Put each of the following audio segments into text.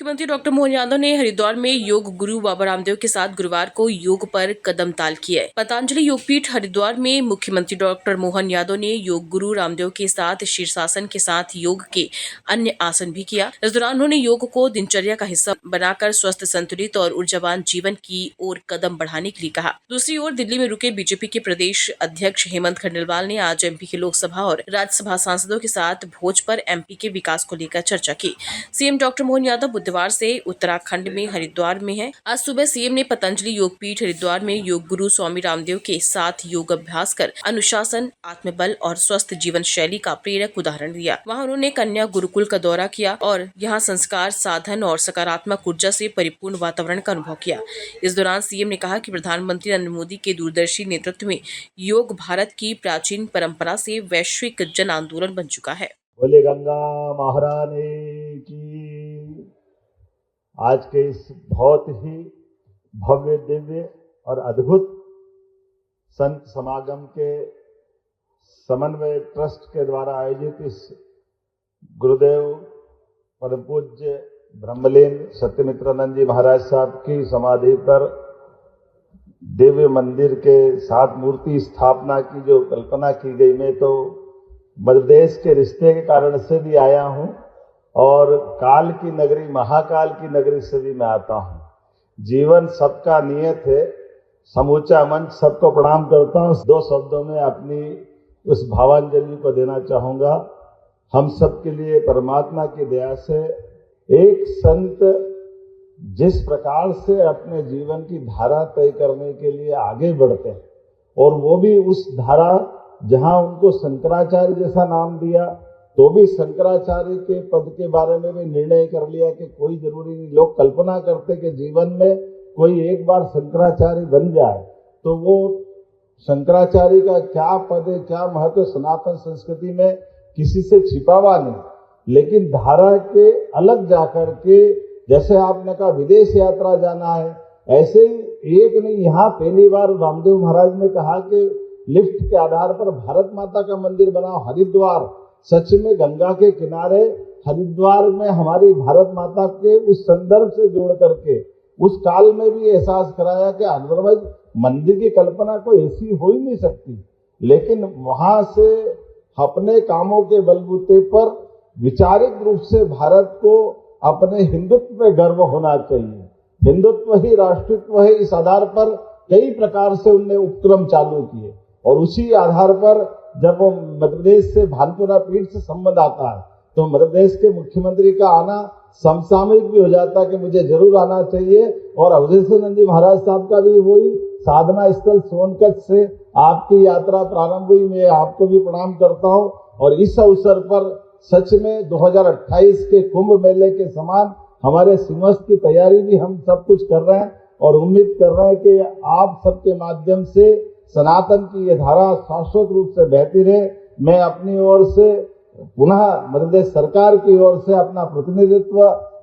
मुख्यमंत्री डॉक्टर मोहन यादव ने हरिद्वार में योग गुरु बाबा रामदेव के साथ गुरुवार को योग पर कदम ताल किए। पतंजलि योगपीठ हरिद्वार में मुख्यमंत्री डॉक्टर मोहन यादव ने योग गुरु रामदेव के साथ शीर्षासन के साथ योग के अन्य आसन भी किया। इस दौरान उन्होंने योग को दिनचर्या का हिस्सा बनाकर स्वस्थ, संतुलित और ऊर्जावान जीवन की ओर कदम बढ़ाने के लिए कहा। दूसरी ओर दिल्ली में रुके बीजेपी के प्रदेश अध्यक्ष हेमंत खंडेलवाल ने आज एमपी के लोकसभा और राज्यसभा सांसदों के साथ भोज पर एमपी के विकास को लेकर चर्चा की। सीएम डॉक्टर मोहन यादव बुधवार से उत्तराखंड में हरिद्वार में है। आज सुबह सीएम ने पतंजलि योगपीठ हरिद्वार में योग गुरु स्वामी रामदेव के साथ योग अभ्यास कर अनुशासन, आत्मबल और स्वस्थ जीवन शैली का प्रेरक उदाहरण दिया। वहां उन्होंने कन्या गुरुकुल का दौरा किया और यहां संस्कार, साधन और सकारात्मक ऊर्जा से परिपूर्ण वातावरण का अनुभव किया। इस दौरान सीएम ने कहा कि प्रधानमंत्री नरेंद्र मोदी के दूरदर्शी नेतृत्व में योग भारत की प्राचीन परंपरा से वैश्विक जन आंदोलन बन चुका है। बोले गंगा महारानी की। आज के इस बहुत ही भव्य, दिव्य और अद्भुत संत समागम के समन्वय ट्रस्ट के द्वारा आयोजित इस गुरुदेव परम पूज्य ब्रह्मलीन सत्यमित्रानंद जी महाराज साहब की समाधि पर दिव्य मंदिर के साथ मूर्ति स्थापना की जो कल्पना की गई, मैं तो मध्य प्रदेश के रिश्ते के कारण से भी आया हूं और काल की नगरी, महाकाल की नगरी से भी मैं आता हूं। जीवन सबका नियत है, समूचा मंच सबको प्रणाम करता हूं। दो शब्दों में अपनी उस भावांजलि को देना चाहूंगा। हम सब के लिए परमात्मा की दया से एक संत जिस प्रकार से अपने जीवन की धारा तय करने के लिए आगे बढ़ते हैं, और वो भी उस धारा जहां उनको शंकराचार्य जैसा नाम दिया, तो भी शंकराचार्य के पद के बारे में भी निर्णय कर लिया कि कोई जरूरी नहीं। लोग कल्पना करते कि जीवन में कोई एक बार शंकराचार्य बन जाए तो वो शंकराचार्य का क्या पद है, क्या महत्व, सनातन संस्कृति में किसी से छिपा हुआ नहीं। लेकिन धारा के अलग जाकर के, जैसे आपने कहा विदेश यात्रा जाना है, ऐसे ही एक नहीं, यहाँ पहली बार रामदेव महाराज ने कहा कि लिफ्ट के आधार पर भारत माता का मंदिर बनाओ। हरिद्वार सच में गंगा के किनारे, हरिद्वार में हमारी भारत माता के उस संदर्भ से जोड़ करके उस काल में भी एहसास कराया कि अदरवाइज मंदिर की कल्पना कोई ऐसी हो ही नहीं सकती। लेकिन वहां से अपने कामों के बलबूते पर विचारिक रूप से भारत को अपने हिंदुत्व पे गर्व होना चाहिए। हिंदुत्व ही राष्ट्रत्व है, इस आधार पर कई प्रकार से उनने उपक्रम चालू किए और उसी आधार पर जब वो मध्य प्रदेश से भानपुरा पीठ से संबंध आता है तो मध्य प्रदेश के मुख्यमंत्री का आना समसामयिक भी हो जाता है कि मुझे जरूर आना चाहिए। और अवधेशानंद जी महाराज साहब का भी वही साधना स्थल सोनकच्छ से आपकी यात्रा प्रारंभ हुई। मैं आपको भी प्रणाम करता हूं और इस अवसर पर सच में 2028 के कुंभ मेले के समान हमारे सिंहस्थ की तैयारी भी हम सब कुछ कर रहे हैं और उम्मीद कर रहे हैं कि आप सबके माध्यम से सनातन की ये धारा शाश्वत रूप से बहती रहे। मैं अपनी ओर से पुनः मध्य प्रदेश सरकार की ओर से अपना प्रतिनिधित्व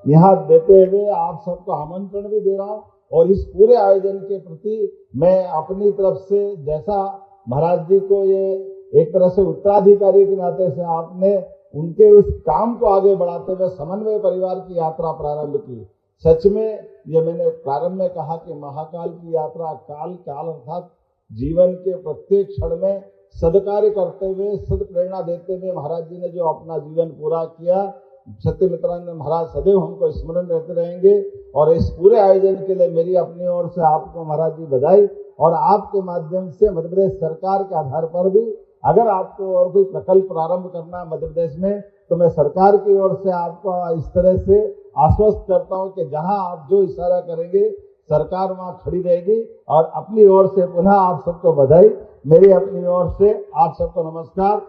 यहाँ देते हुए आप सबको आमंत्रण भी दे रहा हूँ और इस पूरे आयोजन के प्रति मैं अपनी तरफ से, जैसा महाराज जी को ये एक तरह से उत्तराधिकारी के नाते से आपने उनके उस काम को आगे बढ़ाते हुए समन्वय परिवार की यात्रा प्रारंभ की। सच में ये मैंने प्रारंभ में कहा कि महाकाल की यात्रा, काल अर्थात जीवन के प्रत्येक क्षण में सदकार्य करते हुए, सद प्रेरणा देते हुए महाराज जी ने जो अपना जीवन पूरा किया, सत्यमित्रानंद महाराज सदैव हमको स्मरण रहते रहेंगे। और इस पूरे आयोजन के लिए मेरी अपनी ओर से आपको महाराज जी बधाई, और आपके माध्यम से मध्य प्रदेश सरकार के आधार पर भी अगर आपको और कोई प्रकल्प प्रारंभ करना है मध्य प्रदेश में, तो मैं सरकार की ओर से आपको इस तरह से आश्वस्त करता हूं कि जहां आप जो इशारा करेंगे सरकार वहां खड़ी रहेगी। और अपनी ओर से पुनः आप सबको बधाई, मेरी अपनी ओर से आप सबको नमस्कार।